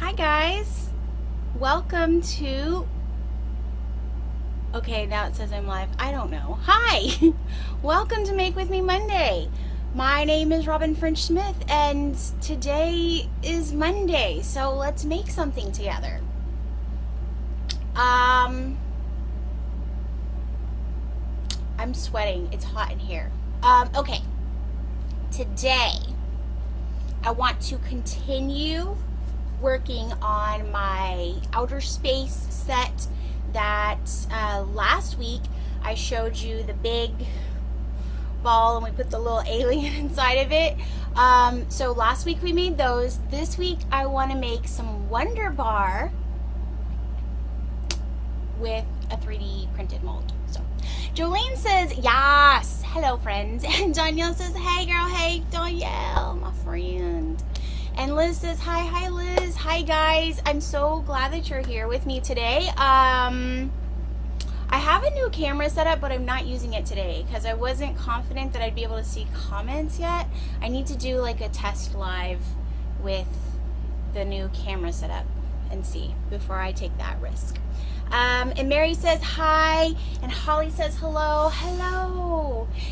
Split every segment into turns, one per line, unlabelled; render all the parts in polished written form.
Hi guys, welcome to, okay, now it says I'm live. I don't know. Hi, welcome to Make With Me Monday. My name is Robyn French Smith and today is Monday, so let's make something together. I'm sweating. It's hot in here. Okay, today I want to continue working on my outer space set that last week I showed you the big ball and we put the little alien inside of it. So last week we made those. This week I want to make some Wonder Bar with a 3D printed mold. So Jolene says yes, hello friends, and Danielle says hey girl, hey Danielle, my friend. And Liz says hi Liz, hi guys. I'm so glad that you're here with me today. I have a new camera set up, but I'm not using it today because I wasn't confident that I'd be able to see comments yet. I need to do like a test live with the new camera setup and see before I take that risk. And Mary says hi, and Holly says hello.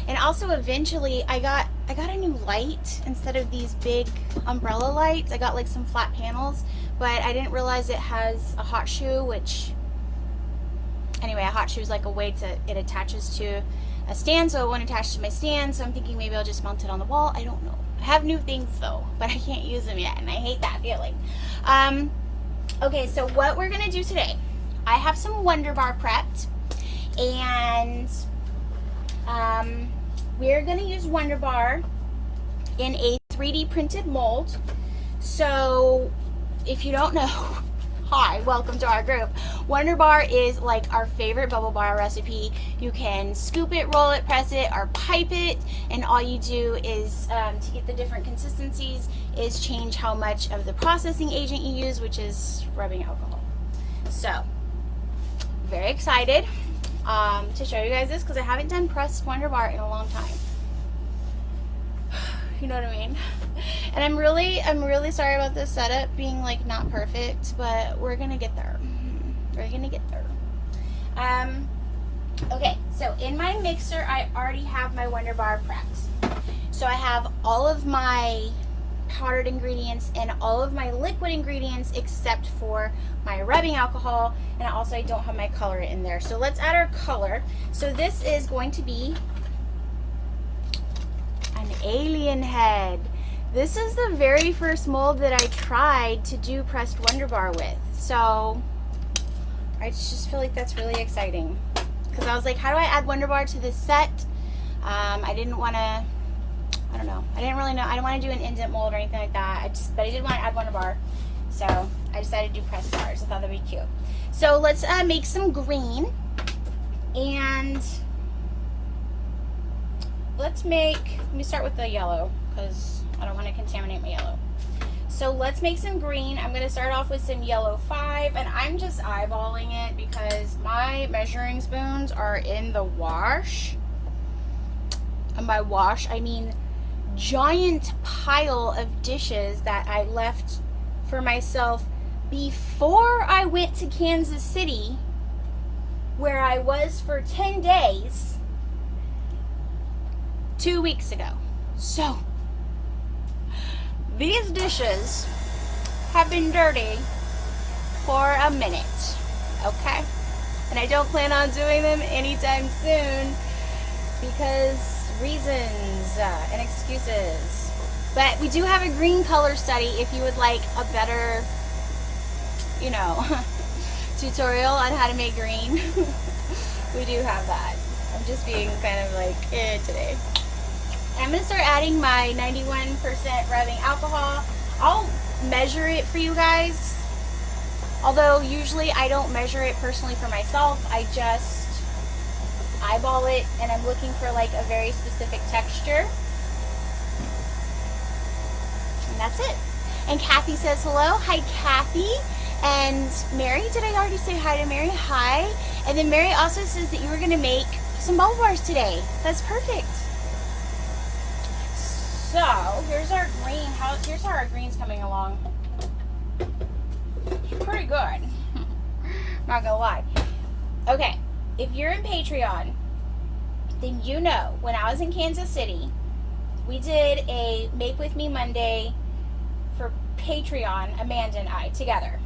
And also eventually I got a new light instead of these big umbrella lights. I got like some flat panels, but I didn't realize it has a hot shoe, which anyway, a hot shoe is like a way it attaches to a stand, so it won't attach to my stand. So I'm thinking maybe I'll just mount it on the wall. I don't know. I have new things though, but I can't use them yet, and I hate that feeling. Okay, so what we're gonna do today, I have some Wonder Bar prepped, and we're gonna use Wonder Bar in a 3D printed mold. So if you don't know, hi, welcome to our group. Wonder Bar is like our favorite bubble bar recipe. You can scoop it, roll it, press it, or pipe it, and all you do is to get the different consistencies is change how much of the processing agent you use, which is rubbing alcohol. So very excited to show you guys this because I haven't done pressed Wonder Bar in a long time. You know what I mean? And I'm really sorry about this setup being like not perfect, but we're gonna get there. We're gonna get there. Okay, so in my mixer I already have my Wonder Bar prepped. So I have all of my powdered ingredients and all of my liquid ingredients except for my rubbing alcohol, and I don't have my color in there. So let's add our color. So this is going to be an alien head. This is the very first mold that I tried to do pressed Wonder Bar with. So I just feel like that's really exciting because I was like, how do I add Wonder Bar to this set? I didn't want to, I don't know. I didn't really know. I didn't want to do an indent mold or anything like that. But I did want to add Wonder Bar. So I decided to do pressed bars. I thought that'd be cute. So let's make some green. And let me start with the yellow because I don't want to contaminate my yellow. So let's make some green. I'm going to start off with some yellow 5, and I'm just eyeballing it because my measuring spoons are in the wash. And by wash, I mean giant pile of dishes that I left for myself before I went to Kansas City, where I was for 10 days 2 weeks ago. So these dishes have been dirty for a minute, okay? And I don't plan on doing them anytime soon because reasons and excuses. But we do have a green color study if you would like a better, you know, tutorial on how to make green. We do have that. I'm just being kind of like today. I'm going to start adding my 91% rubbing alcohol. I'll measure it for you guys. Although usually I don't measure it personally for myself. I just eyeball it, and I'm looking for like a very specific texture. And that's it. And Kathy says hello. Hi Kathy. And Mary, did I already say hi to Mary? Hi. And then Mary also says that you were going to make some bubble bars today. That's perfect. So here's our green. Here's how our green's coming along. It's pretty good. Not gonna lie. Okay, if you're in Patreon, then you know when I was in Kansas City, we did a Make With Me Monday for Patreon, Amanda and I, together.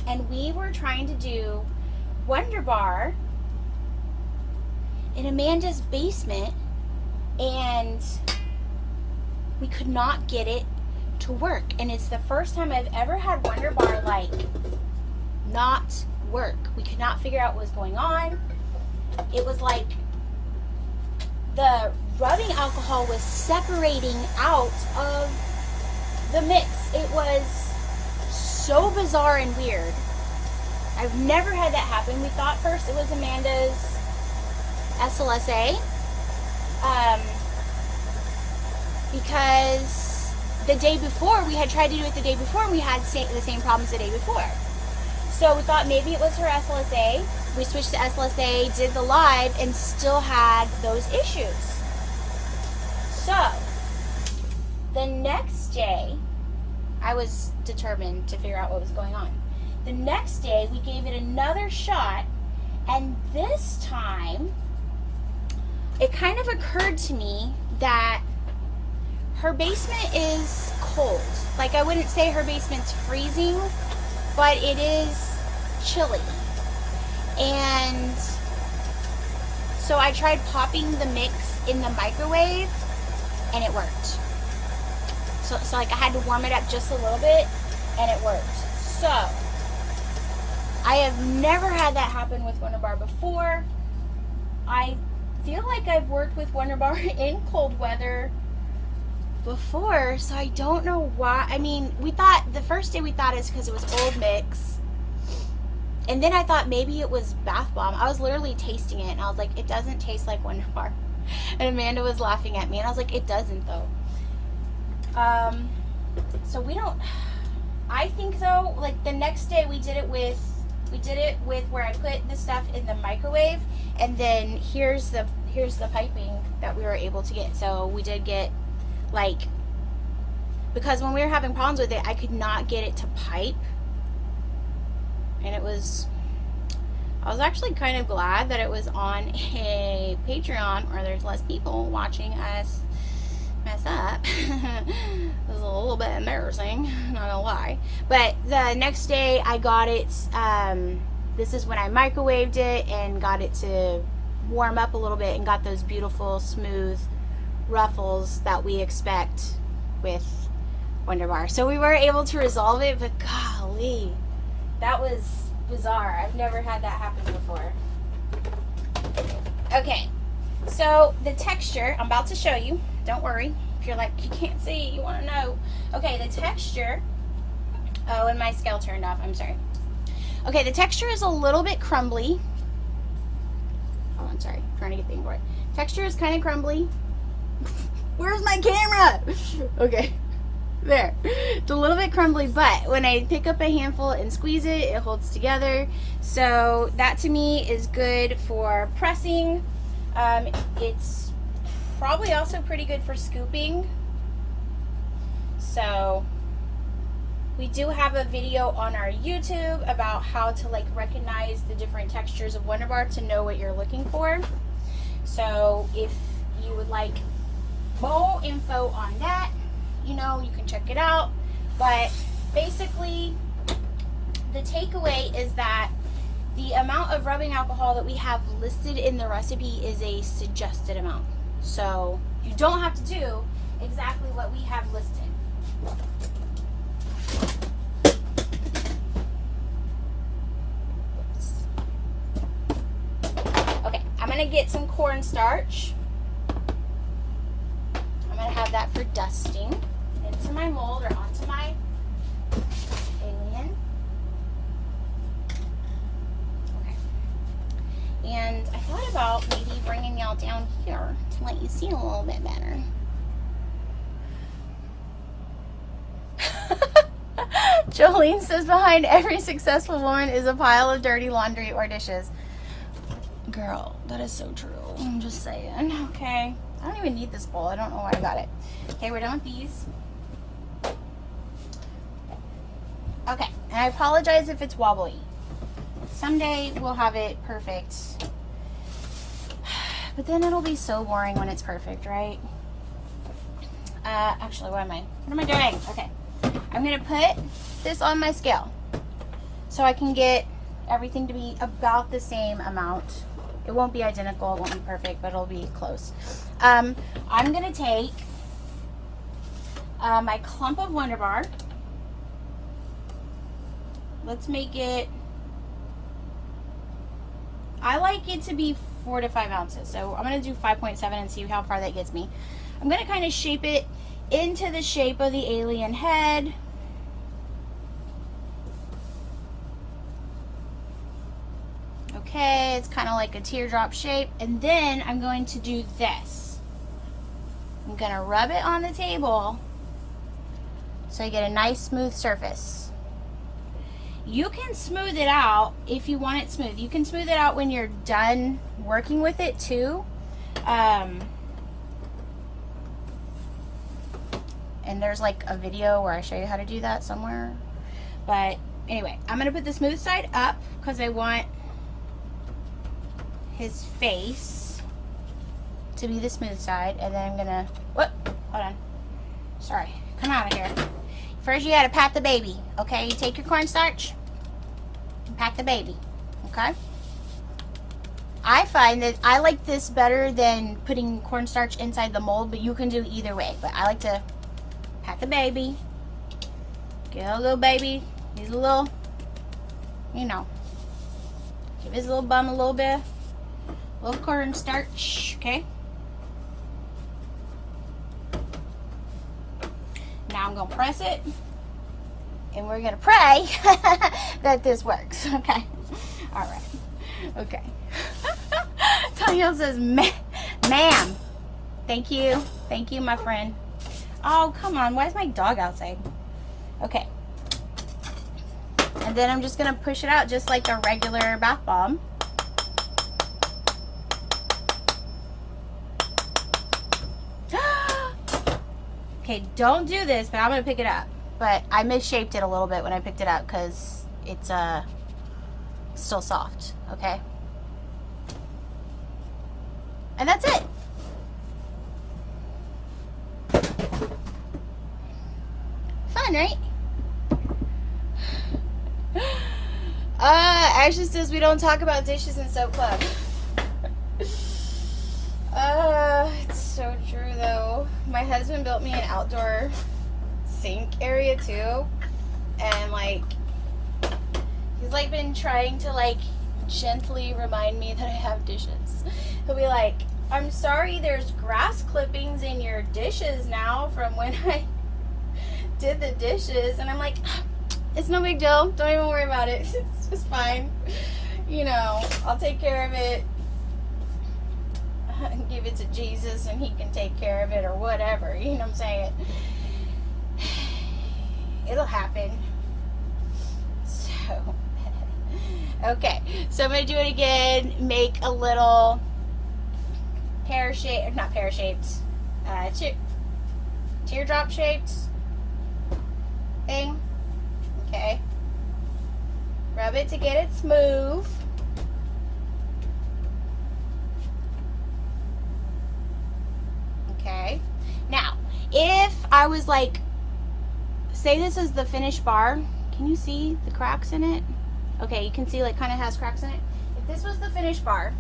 And we were trying to do Wonder Bar in Amanda's basement, and we could not get it to work. And it's the first time I've ever had Wonder Bar like not work. We could not figure out what was going on. It was like the rubbing alcohol was separating out of the mix. It was so bizarre and weird. I've never had that happen. We thought first it was Amanda's SLSA, because the day before, we had tried to do it the day before, and we had the same problems the day before. So we thought maybe it was her SLSA. We switched to SLSA, did the live, and still had those issues. So the next day, I was determined to figure out what was going on. The next day, we gave it another shot, and this time, it kind of occurred to me that her basement is cold. Like, I wouldn't say her basement's freezing, but it is chilly. And so I tried popping the mix in the microwave, and it worked. So like I had to warm it up just a little bit, and it worked. So I have never had that happen with Wonder Bar before. I feel like I've worked with Wonder Bar in cold weather before, so I don't know why. I mean, we thought, the first day we thought it's because it was old mix. And then I thought maybe it was bath bomb. I was literally tasting it, and I was like, it doesn't taste like Wonder Bar. And Amanda was laughing at me, and I was like, it doesn't though. So we don't, I think though, like the next day we did it with where I put the stuff in the microwave, and then here's the piping that we were able to get. So we did get, like, because when we were having problems with it, I could not get it to pipe. And I was actually kind of glad that it was on a Patreon where there's less people watching us mess up. It was a little bit embarrassing, not gonna lie. But the next day I got it, this is when I microwaved it and got it to warm up a little bit and got those beautiful smooth ruffles that we expect with Wonder Bar. So we were able to resolve it, but golly, that was bizarre. I've never had that happen before. Okay, so the texture, I'm about to show you. Don't worry. If you're like, you can't see, you want to know. Okay, the texture. Oh, and my scale turned off. I'm sorry. Okay, the texture is a little bit crumbly. Oh, I'm sorry. I'm trying to get the board. Texture is kind of crumbly. Where's my camera? Okay. There. It's a little bit crumbly, but when I pick up a handful and squeeze it, it holds together. So that to me is good for pressing. It's probably also pretty good for scooping. So we do have a video on our YouTube about how to like recognize the different textures of Wonder Bar to know what you're looking for. So if you would like more info on that, you know, you can check it out. But basically the takeaway is that the amount of rubbing alcohol that we have listed in the recipe is a suggested amount. So you don't have to do exactly what we have listed. Oops. Okay, I'm gonna get some cornstarch. I'm gonna have that for dusting into my mold or onto my alien. Okay. And I thought about maybe bringing y'all down here to let you see a little bit better. Jolene says behind every successful woman is a pile of dirty laundry or dishes. Girl, that is so true. I'm just saying. Okay. I don't even need this bowl. I don't know why I got it. Okay, we're done with these. Okay. And I apologize if it's wobbly. Someday we'll have it perfect. But then it'll be so boring when it's perfect, right? Actually, what am I doing? Okay. I'm going to put this on my scale so I can get everything to be about the same amount. It won't be identical, it won't be perfect, but it'll be close. I'm going to take my clump of Wonder Bar. Let's make it, I like it to be 4 to 5 ounces. So I'm going to do 5.7 and see how far that gets me. I'm going to kind of shape it into the shape of the alien head. Okay, it's kind of like a teardrop shape. And then I'm going to do this. I'm going to rub it on the table so I get a nice smooth surface. You can smooth it out if you want it smooth. You can smooth it out when you're done working with it too. And there's like a video where I show you how to do that somewhere. But anyway, I'm going to put the smooth side up because I want his face to be the smooth side. And then I'm going to, whoop, hold on. Sorry, come out of here. First you got to pat the baby, okay? You take your cornstarch and pat the baby, okay? I find that I like this better than putting cornstarch inside the mold, but you can do either way. But I like to pat the baby. Get a little baby. He's a little, you know, give his little bum a little bit, a little cornstarch, okay? Now I'm going to press it, and we're going to pray that this works, okay? All right, okay. Danielle says, ma'am, thank you, my friend. Oh, come on, why is my dog outside? Okay. And then I'm just going to push it out just like a regular bath bomb. Okay, don't do this, but I'm going to pick it up. But I misshaped it a little bit when I picked it up because it's still soft, okay? And that's it. Fun, right? Ashley says we don't talk about dishes in Soap Club. It's so true though. My husband built me an outdoor sink area too, and like he's like been trying to like gently remind me that I have dishes. He'll be like, I'm sorry, there's grass clippings in your dishes now from when I did the dishes. And I'm like, it's no big deal, don't even worry about it. It's just fine, you know, I'll take care of it. Give it to Jesus and he can take care of it or whatever, you know what I'm saying? It'll happen. So okay, so I'm gonna do it again. Make a little pear shape, not pear shaped, teardrop shaped thing. Okay, rub it to get it smooth. Okay, now if I was like, say this is the finished bar, can you see the cracks in it? Okay, you can see like kind of has cracks in it. If this was the finished bar,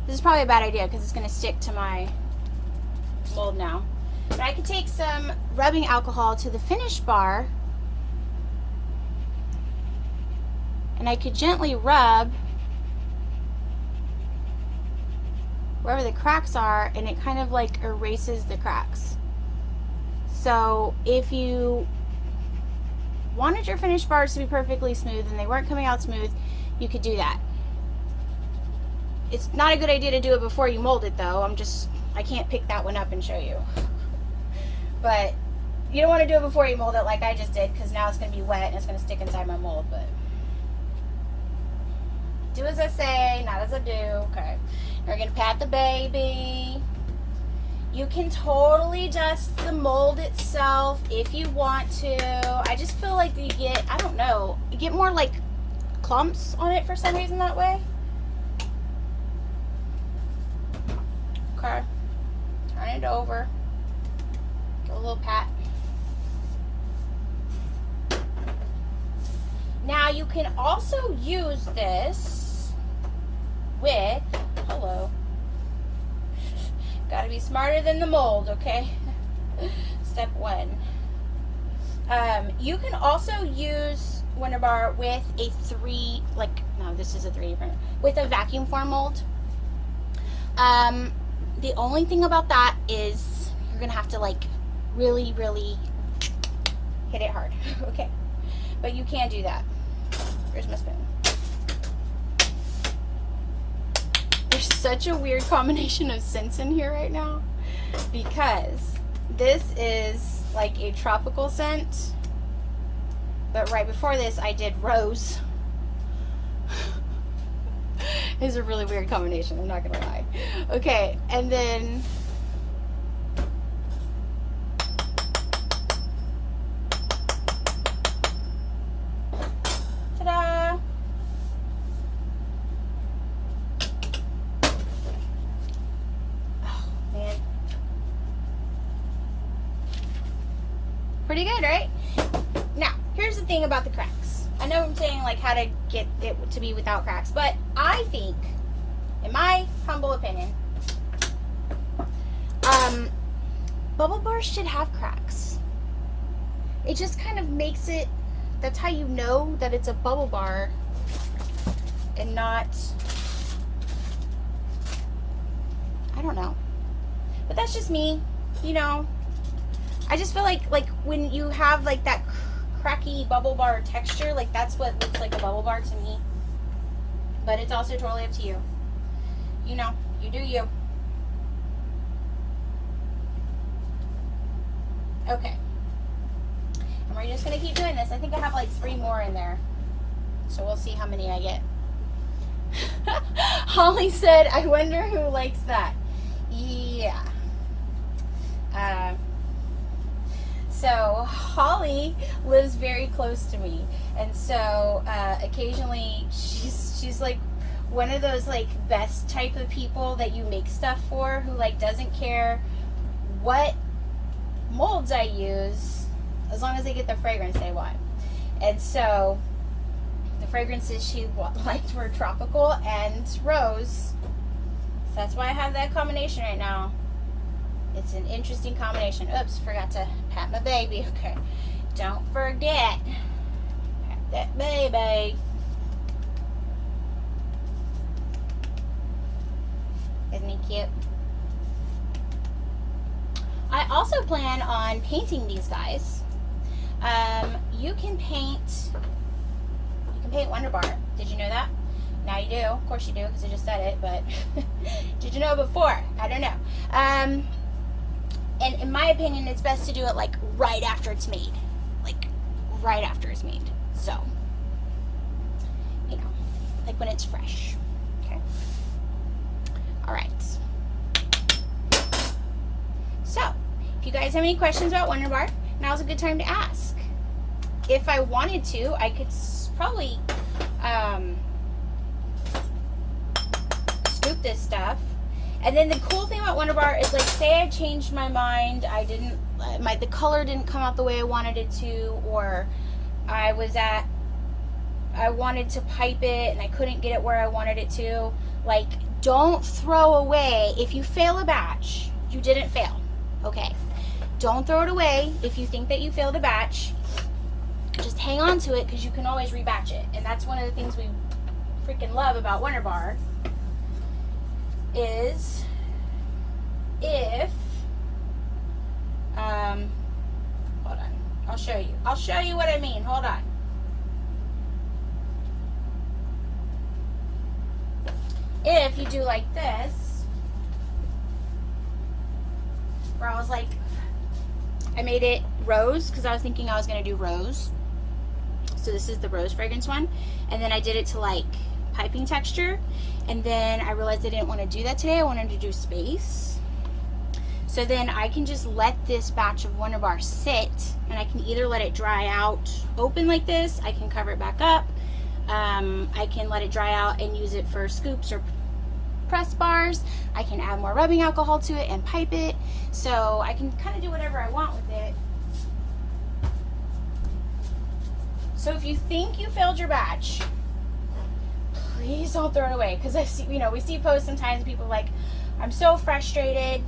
this is probably a bad idea because it's going to stick to my mold now. But I could take some rubbing alcohol to the finished bar and I could gently rub wherever the cracks are, and it kind of like erases the cracks. So if you wanted your finished bars to be perfectly smooth and they weren't coming out smooth, you could do that. It's not a good idea to do it before you mold it though. I can't pick that one up and show you. But you don't want to do it before you mold it like I just did, because now it's going to be wet and it's going to stick inside my mold. But do as I say, not as I do. Okay. We're going to pat the baby. You can totally dust the mold itself if you want to. I just feel like you get, I don't know, you get more like clumps on it for some reason that way. Okay. Turn it over. Give a little pat. Now you can also use this with, hello. Gotta be smarter than the mold, okay? Step 1. You can also use Wonder Bar with a 3, like, no, this is a 3D printer, with a vacuum form mold. The only thing about that is you're gonna have to like really, really hit it hard, okay? But you can do that. Here's my spoon. There's such a weird combination of scents in here right now because this is like a tropical scent, but right before this I did rose. It's a really weird combination, I'm not gonna lie. Okay, and then ta-da! Oh man. Pretty good, right? Now, here's the thing about the cracks. I know I'm saying like how to get it to be without cracks, but I think, in my humble opinion, bubble bars should have cracks. It just kind of makes it, that's how you know that it's a bubble bar and not, I don't know. But that's just me, you know. I just feel like when you have like that cracky bubble bar texture, like that's what looks like a bubble bar to me. But it's also totally up to you. You know, you do you. Okay. And we're just gonna keep doing this. I think I have like 3 more in there. So we'll see how many I get. Holly said, I wonder who likes that. Yeah. So Holly lives very close to me, and so occasionally she's like one of those like best type of people that you make stuff for, who like doesn't care what molds I use as long as they get the fragrance they want. And so the fragrances she liked were tropical and rose, so that's why I have that combination right now. It's an interesting combination. Oops, forgot to pat my baby. Okay, don't forget. Pat that baby. Isn't he cute? I also plan on painting these guys. You can paint Wonder Bar. Did you know that? Now you do. Of course you do, because I just said it, but did you know before? I don't know. And in my opinion, it's best to do it like right after it's made. Like right after it's made. So, you know, like when it's fresh. Okay. All right. So, if you guys have any questions about Wonder Bar, now's a good time to ask. If I wanted to, I could probably scoop this stuff. And then the cool thing about Wonder Bar is, like, say I changed my mind, I didn't, the color didn't come out the way I wanted it to, or I wanted to pipe it and I couldn't get it where I wanted it to. Like, don't throw away, if you fail a batch, you didn't fail, okay? Don't throw it away if you think that you failed a batch. Just hang on to it, because you can always rebatch it. And that's one of the things we freaking love about Wonder Bar, is if hold on, I'll show you what I mean. Hold on. If you do like this, where I was like, I made it rose because I was thinking I was going to do rose, so this is the rose fragrance one, and then I did it to like piping texture, and then I realized I didn't want to do that today. I wanted to do space. So then I can just let this batch of Wonder Bar sit, and I can either let it dry out open like this, I can cover it back up, I can let it dry out and use it for scoops or press bars. I can add more rubbing alcohol to it and pipe it, so I can kind of do whatever I want with it. So if you think you failed your batch, please don't throw it away, because I see, we see posts sometimes, people like, I'm so frustrated,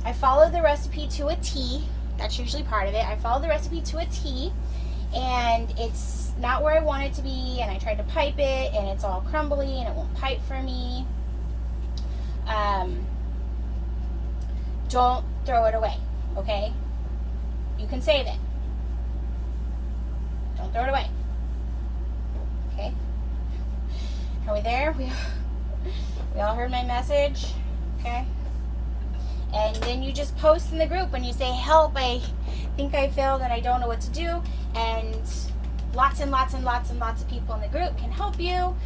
I follow the recipe to a T. That's usually part of it. I follow the recipe to a T, and it's not where I want it to be, and I tried to pipe it, and it's all crumbly, and it won't pipe for me. Don't throw it away, okay? You can save it. Don't throw it away. Okay? Are we there? We all heard my message? Okay? And then you just post in the group when you say, help, I think I failed and I don't know what to do. And lots and lots and lots and lots of people in the group can help you.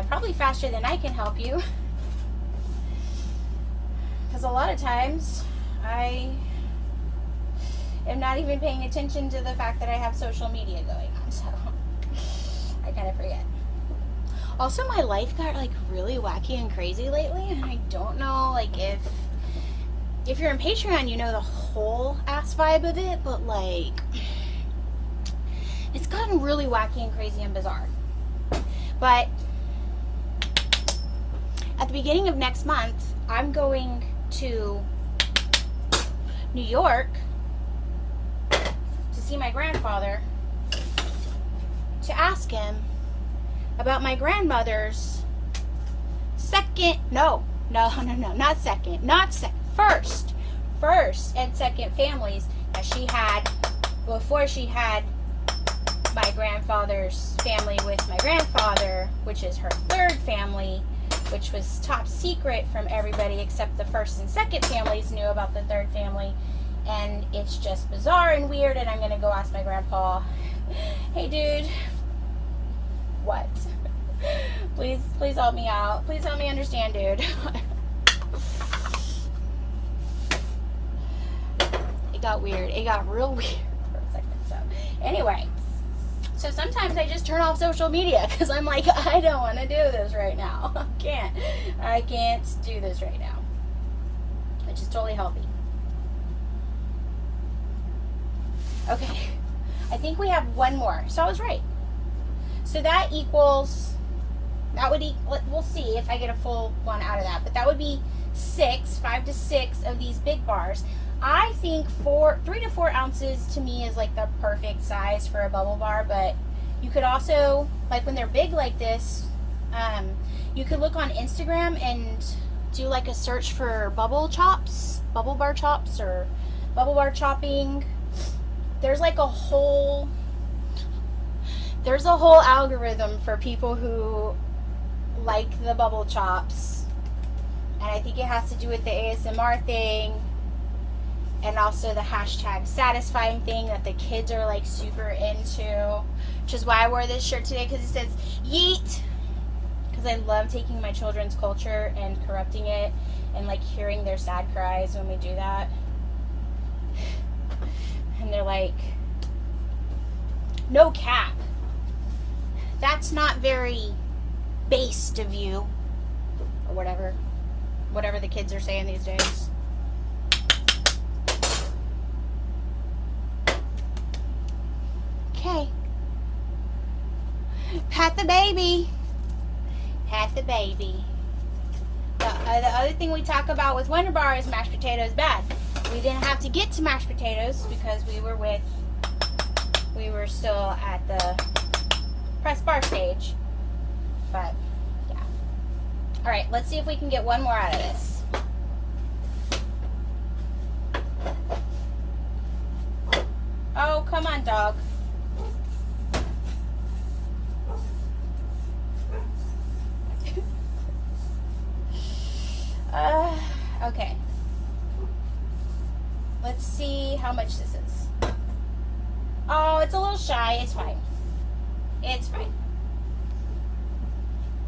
Probably faster than I can help you. Because a lot of times I am not even paying attention to the fact that I have social media going on. So I kind of forget. Also, my life got like really wacky and crazy lately. And I don't know, like, if you're in Patreon, you know the whole ass vibe of it, but like, it's gotten really wacky and crazy and bizarre. But at the beginning of next month, I'm going to New York to see my grandfather, to ask him about my grandmother's first and second families that she had before she had my grandfather's family with my grandfather, which is her third family, which was top secret from everybody except the first and second families knew about the third family. And it's just bizarre and weird, and I'm gonna go ask my grandpa, hey dude, what? Please help me out. Please help me understand, dude. It got weird. It got real weird for a second. So anyway, so sometimes I just turn off social media because I'm like, I don't want to do this right now. I can't do this right now, which is totally healthy. Okay, I think we have one more. So I was right. So that equals, we'll see if I get a full one out of that, but that would be 5 to 6 of these big bars. I think 3 to 4 ounces to me is like the perfect size for a bubble bar, but you could also, like when they're big like this, you could look on Instagram and do like a search for bubble bar chops, or bubble bar chopping. There's like a whole algorithm for people who like the bubble chops, and I think it has to do with the ASMR thing, and also the hashtag satisfying thing that the kids are like super into, which is why I wore this shirt today, because it says yeet, because I love taking my children's culture and corrupting it and like hearing their sad cries when we do that. And they're like, no cap, that's not very based of you, or whatever the kids are saying these days. Okay, pat the baby. The other thing we talk about with Wonder Bar is mashed potatoes bad. We didn't have to get to mashed potatoes because we were still at the press bar stage. But yeah. All right, let's see if we can get one more out of this. Oh, come on, dog. Okay. Let's see how much this is. Oh, it's a little shy. It's fine. It's fine.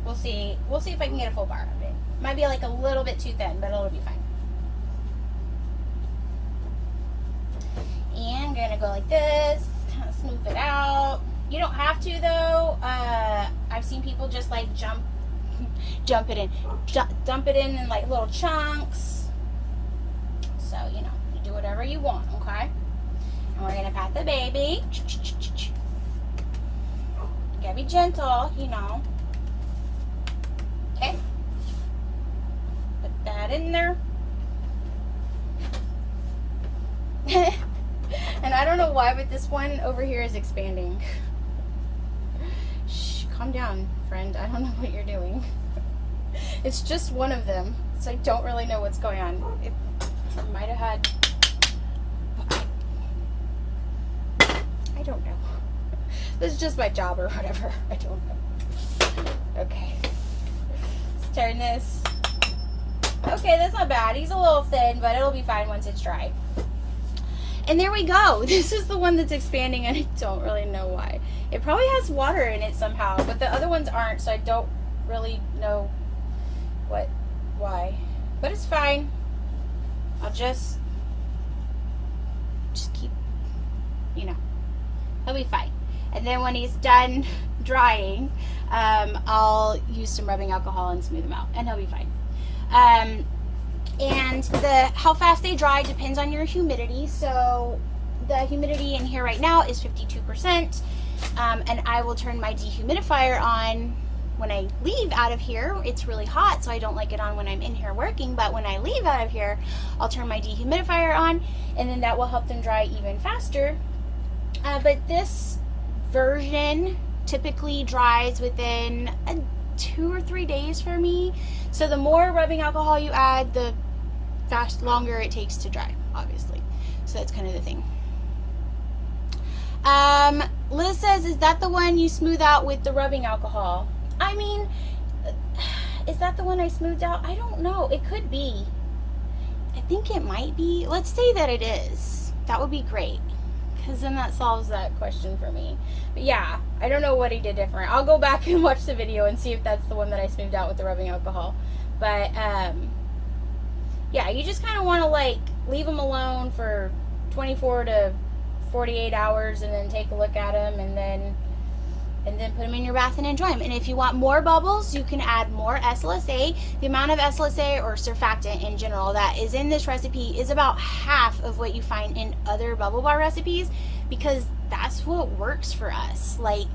We'll see. We'll see if I can get a full bar of it. Might be like a little bit too thin, but it'll be fine. going to go like this, kind of smooth it out. You don't have to, though. I've seen people just like dump it in like little chunks. So, you know, you do whatever you want, okay? And we're going to pat the baby. You gotta be gentle, you know. Okay. Put that in there. And I don't know why, but this one over here is expanding. Shh, calm down, friend. I don't know what you're doing. It's just one of them, so I don't really know what's going on. It might have had... I don't know. This is just my job or whatever. I don't know. Okay. Let's turn this. Okay, that's not bad. He's a little thin, but it'll be fine once it's dry. And there we go. This is the one that's expanding, and I don't really know why. It probably has water in it somehow, but the other ones aren't, so I don't really know why. But it's fine. I'll just keep, you know, he'll be fine. And then when he's done drying, I'll use some rubbing alcohol and smooth him out, and he'll be fine. And how fast they dry depends on your humidity. So the humidity in here right now is 52%. And I will turn my dehumidifier on when I leave out of here. It's really hot, so I don't like it on when I'm in here working. But when I leave out of here, I'll turn my dehumidifier on, and then that will help them dry even faster. But this version typically dries within 2 or 3 days for me. So the more rubbing alcohol you add, the longer it takes to dry, obviously. So that's kind of the thing. Liz says, is that the one you smooth out with the rubbing alcohol? I mean, is that the one I smoothed out? I don't know. It could be. I think it might be. Let's say that it is. That would be great, because then that solves that question for me. But yeah, I don't know what he did different. I'll go back and watch the video and see if that's the one that I smoothed out with the rubbing alcohol. But yeah, you just kind of want to like leave them alone for 24 to 48 hours and then take a look at them and then put them in your bath and enjoy them. And if you want more bubbles, you can add more SLSA. The amount of SLSA or surfactant in general that is in this recipe is about half of what you find in other bubble bar recipes, because that's what works for us. Like,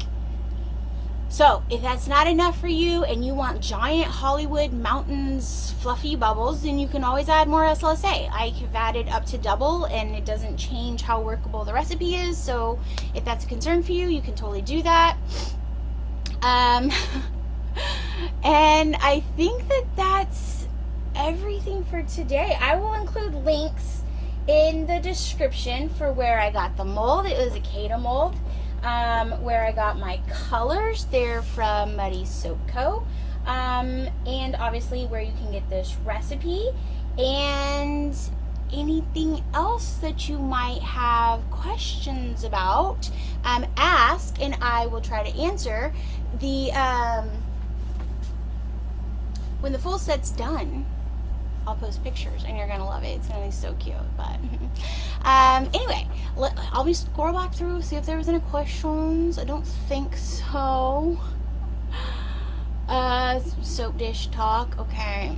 so if that's not enough for you and you want giant Hollywood mountains fluffy bubbles, then you can always add more SLSA. I have added up to double, and it doesn't change how workable the recipe is. So if that's a concern for you, you can totally do that. And I think that that's everything for today. I will include links in the description for where I got the mold. It was a Cada mold. Where I got my colors. They're from Muddy Soap Co. And obviously where you can get this recipe, and anything else that you might have questions about, ask and I will try to answer. When the full set's done, I'll post pictures and you're gonna love it. It's gonna be so cute. But anyway, I'll be scroll back through, see if there was any questions. I don't think so. Soap dish talk. Okay.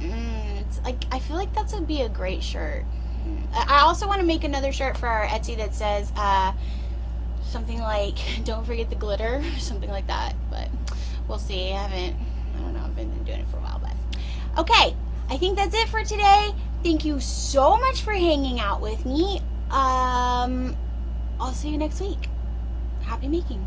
It's like, I feel like that's would be a great shirt. I also want to make another shirt for our Etsy that says something like "Don't forget the glitter," something like that. But we'll see. I don't know. I've been doing it for a while, but okay. I think that's it for today. Thank you so much for hanging out with me. I'll see you next week. Happy making.